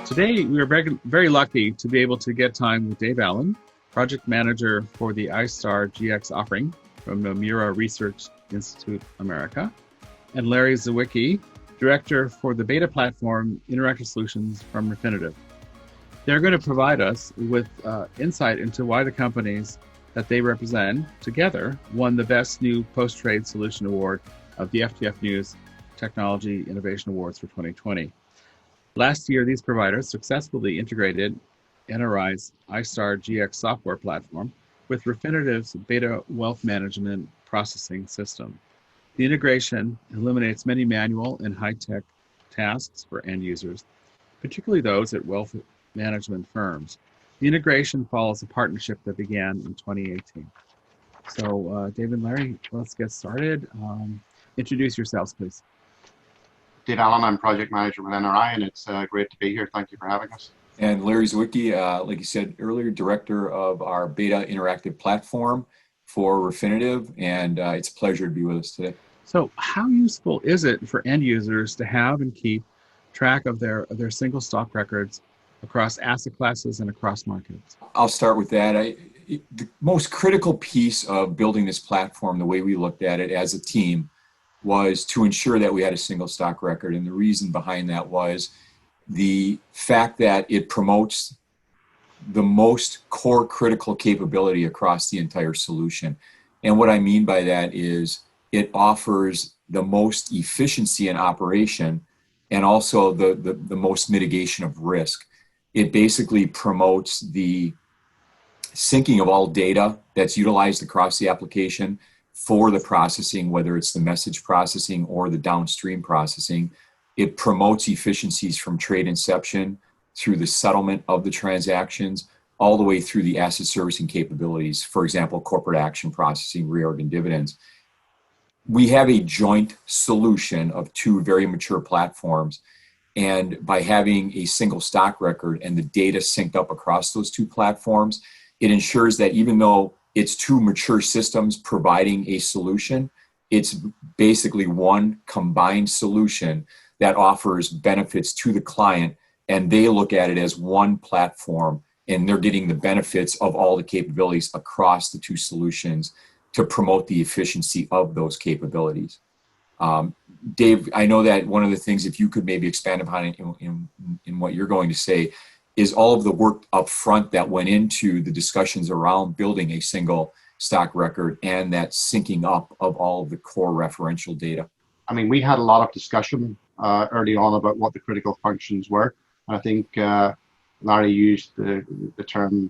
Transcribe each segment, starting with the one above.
Today, we are very lucky to be able to get time with Dave Allen, Project Manager for the iStar GX offering from Nomura Research Institute America, and Larry Zywicki, Director for the beta platform Interactive Solutions from Refinitiv. They're going to provide us with insight into why the companies that they represent together won the Best New Post-Trade Solution Award of the FTF News Technology Innovation Awards for 2020. Last year, these providers successfully integrated NRI's iStar GX software platform with Refinitiv's beta wealth management processing system. The integration eliminates many manual and high-tech tasks for end users, particularly those at wealth management firms. The integration follows a partnership that began in 2018. So, Dave and Larry, let's get started. Introduce yourselves, please. Dave Allen, I'm Project Manager with NRI, and it's great to be here. Thank you for having us. And Larry Zywicki, like you said earlier, Director of our Beta Interactive Platform for Refinitiv, and it's a pleasure to be with us today. So how useful is it for end users to have and keep track of their single stock records across asset classes and across markets? I'll start with that. The most critical piece of building this platform, the way we looked at it as a team, was to ensure that we had a single stock record. And the reason behind that was the fact that it promotes the most core critical capability across the entire solution. And what I mean by that is it offers the most efficiency in operation and also the most mitigation of risk. It basically promotes the syncing of all data that's utilized across the application for the processing, whether it's the message processing or the downstream processing. It promotes efficiencies from trade inception through the settlement of the transactions, all the way through the asset servicing capabilities, for example, corporate action processing, reorg, and dividends. We have a joint solution of two very mature platforms, and by having a single stock record and the data synced up across those two platforms, it ensures that even though it's two mature systems providing a solution, it's basically one combined solution that offers benefits to the client, and they look at it as one platform, and they're getting the benefits of all the capabilities across the two solutions to promote the efficiency of those capabilities. Dave, I know that one of the things, if you could maybe expand upon it in what you're going to say, is all of the work up front that went into the discussions around building a single stock record and that syncing up of all of the core referential data. I mean, we had a lot of discussion early on about what the critical functions were. And I think Larry used the term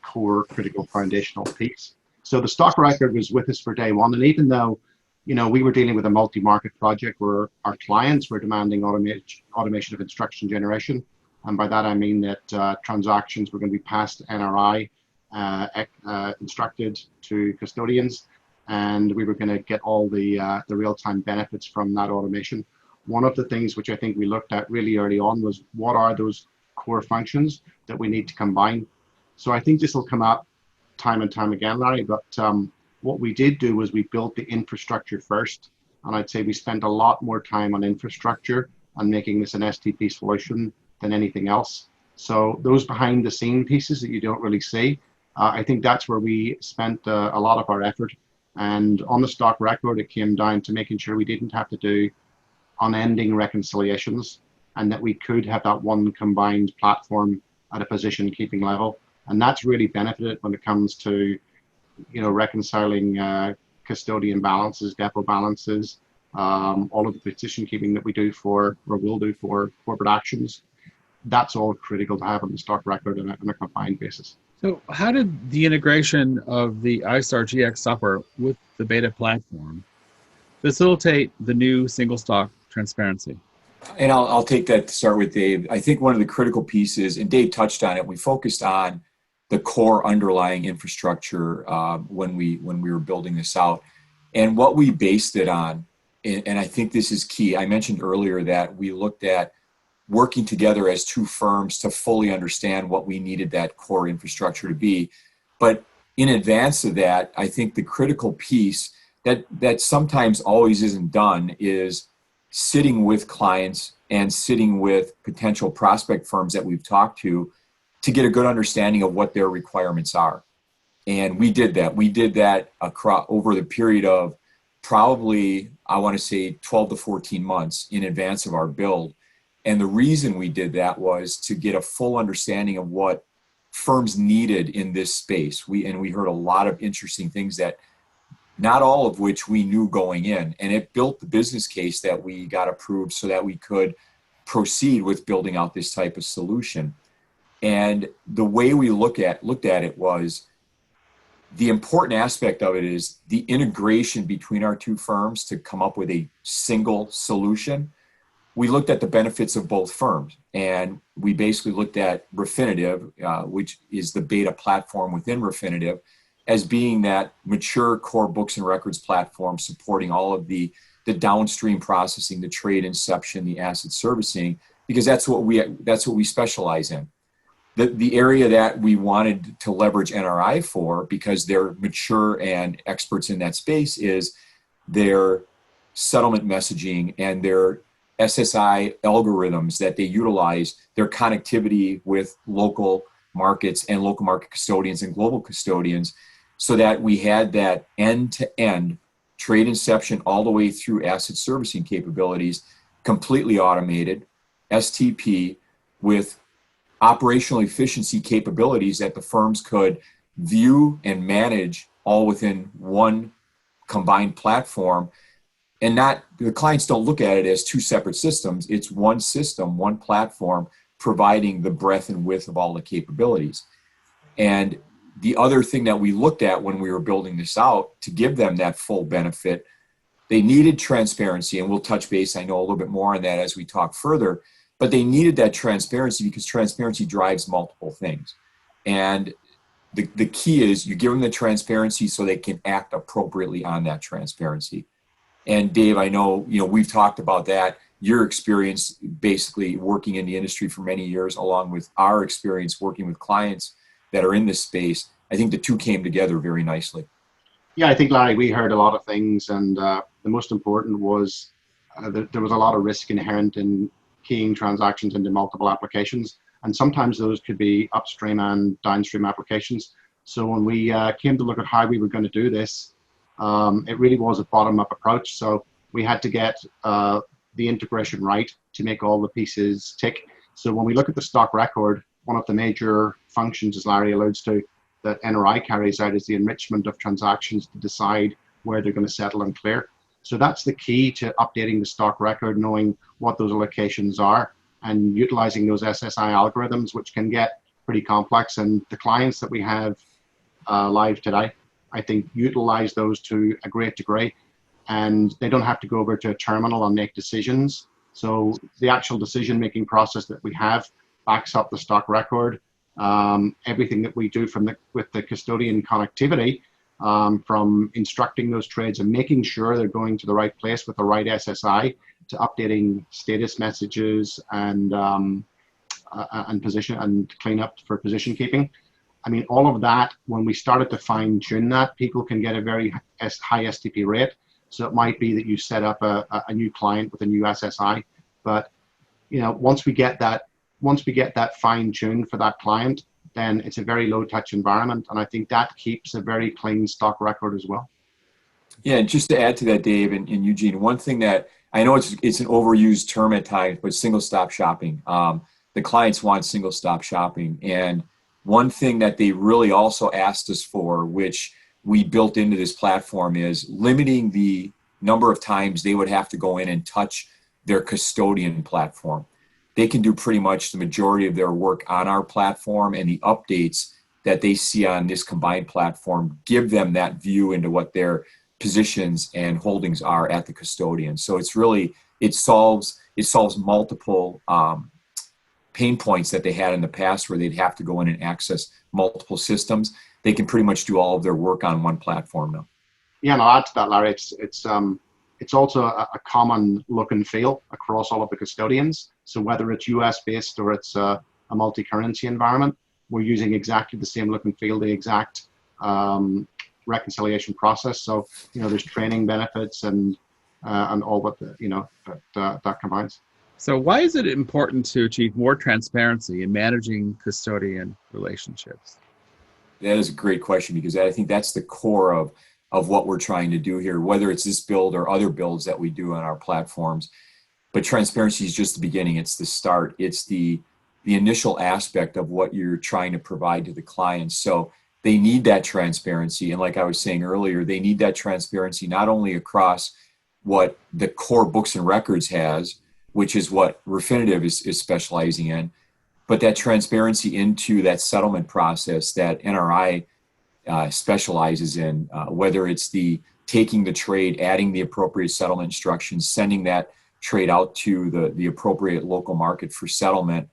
core critical foundational piece. So the stock record was with us for day one. And even though, we were dealing with a multi-market project where our clients were demanding automation of instruction generation, and by that I mean that transactions were going to be passed to NRI, instructed to custodians, and we were going to get all the real-time benefits from that automation. One of the things which I think we looked at really early on was what are those core functions that we need to combine. So I think this will come up time and time again, Larry, but what we did do was we built the infrastructure first, and I'd say we spent a lot more time on infrastructure and making this an STP solution than anything else. So those behind the scene pieces that you don't really see, I think that's where we spent a lot of our effort. And on the stock record, it came down to making sure we didn't have to do unending reconciliations and that we could have that one combined platform at a position keeping level. And that's really benefited when it comes to, reconciling custodian balances, depot balances, all of the position keeping that we do for, or will do for corporate actions. That's all critical to have on the stock record on a combined basis. So how did the integration of the iStar GX software with the beta platform facilitate the new single stock transparency? And I'll take that to start with, Dave. I think one of the critical pieces, and Dave touched on it, we focused on the core underlying infrastructure when we were building this out. And what we based it on, and I think this is key, I mentioned earlier that we looked at working together as two firms to fully understand what we needed that core infrastructure to be. But in advance of that, I think the critical piece that sometimes always isn't done is sitting with clients and sitting with potential prospect firms that we've talked to get a good understanding of what their requirements are. And we did that. We did that across over the period of probably, I want to say 12 to 14 months in advance of our build. And the reason we did that was to get a full understanding of what firms needed in this space. We heard a lot of interesting things that not all of which we knew going in. And it built the business case that we got approved so that we could proceed with building out this type of solution. And the way we looked at it was, the important aspect of it is the integration between our two firms to come up with a single solution. We looked at the benefits of both firms, and we basically looked at Refinitiv, which is the beta platform within Refinitiv, as being that mature core books and records platform supporting all of the downstream processing, the trade inception, the asset servicing, because that's what we specialize in. The area that we wanted to leverage NRI for, because they're mature and experts in that space, is their settlement messaging and their SSI algorithms that they utilize, their connectivity with local markets and local market custodians and global custodians, so that we had that end-to-end trade inception all the way through asset servicing capabilities, completely automated, STP, with operational efficiency capabilities that the firms could view and manage all within one combined platform. And the clients don't look at it as two separate systems. It's one system, one platform, providing the breadth and width of all the capabilities. And the other thing that we looked at when we were building this out to give them that full benefit, they needed transparency, and we'll touch base, I know, a little bit more on that as we talk further. But they needed that transparency because transparency drives multiple things. And the key is you give them the transparency so they can act appropriately on that transparency. And Dave, I know, we've talked about that, your experience basically working in the industry for many years, along with our experience working with clients that are in this space. I think the two came together very nicely. Yeah, I think, Larry, we heard a lot of things, and the most important was there was a lot of risk inherent in keying transactions into multiple applications, and sometimes those could be upstream and downstream applications. So when we came to look at how we were going to do this, it really was a bottom-up approach. So we had to get the integration right to make all the pieces tick. So when we look at the stock record, one of the major functions, as Larry alludes to, that NRI carries out is the enrichment of transactions to decide where they're going to settle and clear. So that's the key to updating the stock record, knowing what those allocations are and utilizing those SSI algorithms, which can get pretty complex. And the clients that we have live today, I think, utilize those to a great degree, and they don't have to go over to a terminal and make decisions. So the actual decision-making process that we have backs up the stock record. Everything that we do with the custodian connectivity, from instructing those trades and making sure they're going to the right place with the right SSI, to updating status messages and position and cleanup for position keeping. I mean, all of that, when we started to fine tune that, people can get a very high STP rate. So it might be that you set up a new client with a new SSI, but once we get that fine tuned for that client, then it's a very low touch environment. And I think that keeps a very clean stock record as well. Yeah, and just to add to that, Dave and Eugene, one thing that I know it's an overused term at times, but single stop shopping. The clients want single stop shopping. And one thing that they really also asked us for, which we built into this platform, is limiting the number of times they would have to go in and touch their custodian platform. They can do pretty much the majority of their work on our platform, and the updates that they see on this combined platform give them that view into what their positions and holdings are at the custodian. So it solves multiple pain points that they had in the past where they'd have to go in and access multiple systems. They can pretty much do all of their work on one platform now. Yeah, and I'll add to that, Larry. It's also a common look and feel across all of the custodians. So whether it's US based or it's a multi-currency environment, we're using exactly the same look and feel, the exact reconciliation process. So there's training benefits and and all what that combines. So why is it important to achieve more transparency in managing custodian relationships? That is a great question, because I think that's the core of what we're trying to do here, whether it's this build or other builds that we do on our platforms. But transparency is just the beginning. It's the start. It's the initial aspect of what you're trying to provide to the clients. So they need that transparency. And like I was saying earlier, they need that transparency not only across what the core books and records has, which is what Refinitiv is specializing in, but that transparency into that settlement process that NRI specializes in, whether it's the taking the trade, adding the appropriate settlement instructions, sending that trade out to the appropriate local market for settlement,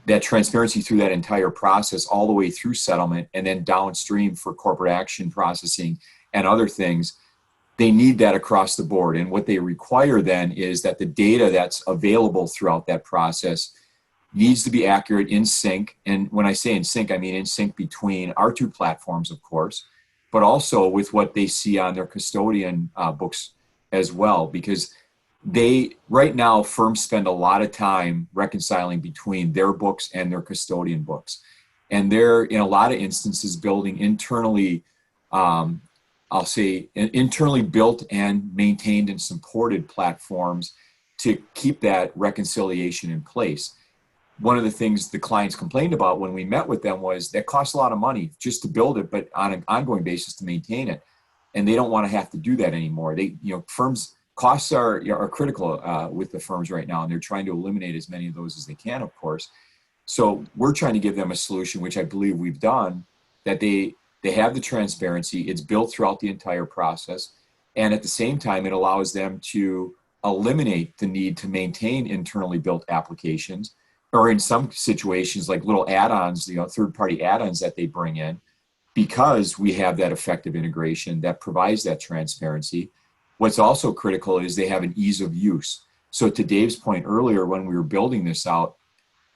that transparency through that entire process all the way through settlement, and then downstream for corporate action processing and other things. They need that across the board. And what they require then is that the data that's available throughout that process needs to be accurate, in sync. And when I say in sync, I mean in sync between our two platforms, of course, but also with what they see on their custodian books as well. Because right now, firms spend a lot of time reconciling between their books and their custodian books. And they're, in a lot of instances, building internally, I'll say internally built and maintained and supported platforms to keep that reconciliation in place. One of the things the clients complained about when we met with them was that costs a lot of money just to build it, but on an ongoing basis to maintain it. And they don't want to have to do that anymore. Firms, costs are critical with the firms right now, and they're trying to eliminate as many of those as they can, of course. So we're trying to give them a solution, which I believe we've done, that they have the transparency. It's built throughout the entire process. And at the same time, it allows them to eliminate the need to maintain internally built applications, or in some situations, like little add-ons, third-party add-ons that they bring in, because we have that effective integration that provides that transparency. What's also critical is they have an ease of use. So to Dave's point earlier, when we were building this out,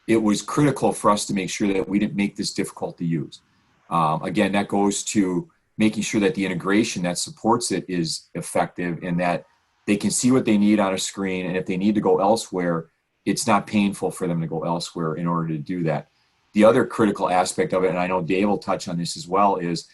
it was critical for us to make sure that we didn't make this difficult to use. Again, that goes to making sure that the integration that supports it is effective, and that they can see what they need on a screen. And if they need to go elsewhere, it's not painful for them to go elsewhere in order to do that. The other critical aspect of it, and I know Dave will touch on this as well, is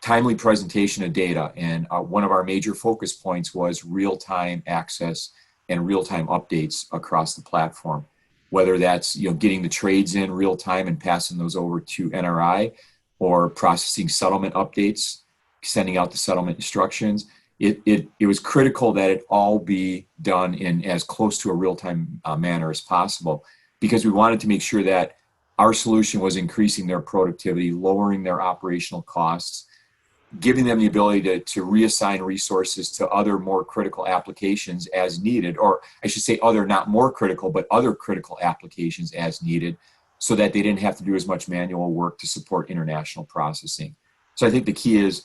timely presentation of data. And one of our major focus points was real-time access and real-time updates across the platform, whether that's getting the trades in real time and passing those over to NRI, or processing settlement updates, sending out the settlement instructions. It was critical that it all be done in as close to a real-time manner as possible, because we wanted to make sure that our solution was increasing their productivity, lowering their operational costs, giving them the ability to reassign resources to other more critical applications as needed, or I should say other not more critical, but other critical applications as needed, so that they didn't have to do as much manual work to support international processing. So I think the key is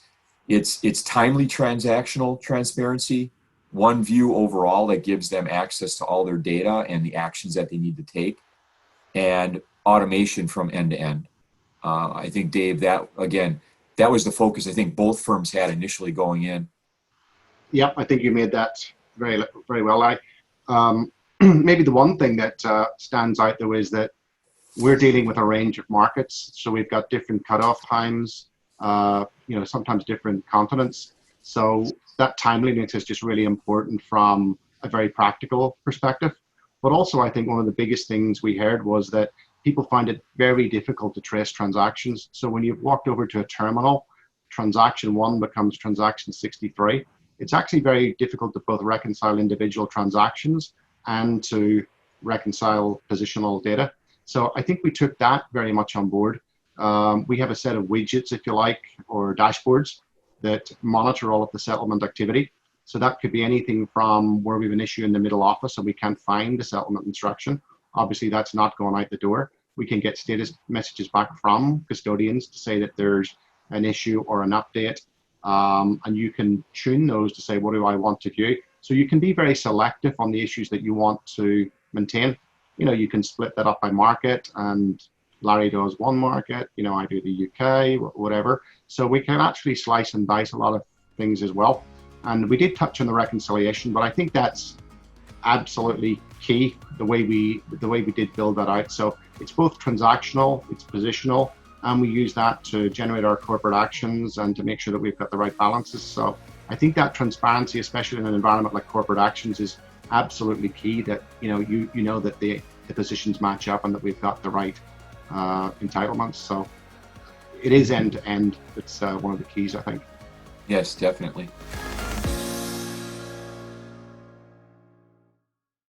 it's timely transactional transparency, one view overall that gives them access to all their data and the actions that they need to take, and automation from end to end. I think, Dave, that was the focus I think both firms had initially going in. Yeah, I think you made that very, very well. Maybe the one thing that stands out, though, is that we're dealing with a range of markets. So we've got different cutoff times, sometimes different continents. So that timeliness is just really important from a very practical perspective. But also, I think one of the biggest things we heard was that people find it very difficult to trace transactions. So when you've walked over to a terminal, transaction 1 becomes transaction 63. It's actually very difficult to both reconcile individual transactions and to reconcile positional data. So I think we took that very much on board. We have a set of widgets, if you like, or dashboards that monitor all of the settlement activity. So that could be anything from where we have an issue in the middle office and we can't find the settlement instruction. Obviously, that's not going out the door. We can get status messages back from custodians to say that there's an issue or an update. And you can tune those to say, what do I want to view? So you can be very selective on the issues that you want to maintain. You can split that up by market, and Larry does one market, I do the UK, whatever. So we can actually slice and dice a lot of things as well. And we did touch on the reconciliation, but I think that's absolutely key, the way we did build that out. So it's both transactional, it's positional, and we use that to generate our corporate actions and to make sure that we've got the right balances. So I think that transparency, especially in an environment like corporate actions, is absolutely key, that you know that the positions match up and that we've got the right entitlements. So it is end to end. It's one of the keys, I think. Yes, definitely.